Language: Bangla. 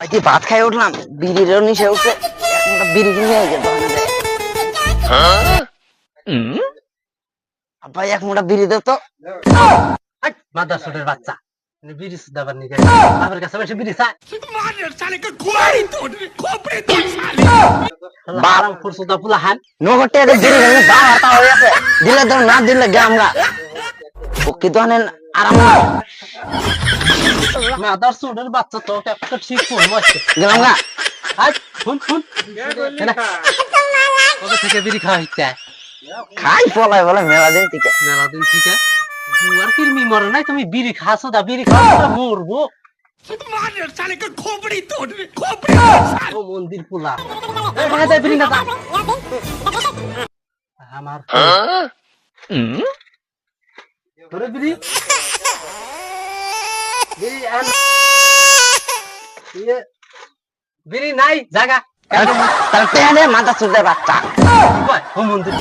ভাই ভাত খাই উঠলাম, বিড়িরও নিচে উঠছে, একটা বিড়ি কিনে গেল ভাই, এক মোটা বিড়ি দাও তো। মাদারচোদের বাচ্চা বিড়ি দাবার নিয়ে আমার কাছে বেশি বিড়ি চায় বারাম ফুরসুদা পুলাহান নগরটা এদের বিড়ি ভেঙে দাম হাতা হয়ে আছে, দিলে দাও না দিলে গামগা ওকে তো আনেন আরাম না। মাদারচোদের বাচ্চা তো একটা ঠিক ফোন মারছে গেলাম গা। আজ শুন শুন কবে থেকে বিড়ি খাওয়া হচ্ছে খাই পলাই বলে মেলা দিন থেকে। মেলা দিন থেকে বুয়ার কিরমি মরে নাই তুমি বিড়ি খাসো দা বিড়ি খাওয়া মরবো ও মন্দির পোলা বিড়ি না আমার তোরে বিড়ি বিড়ি বিড়ি নাই জায়গা তার পেয়ারে মাথা চুদের বাচ্চা ও মন্দির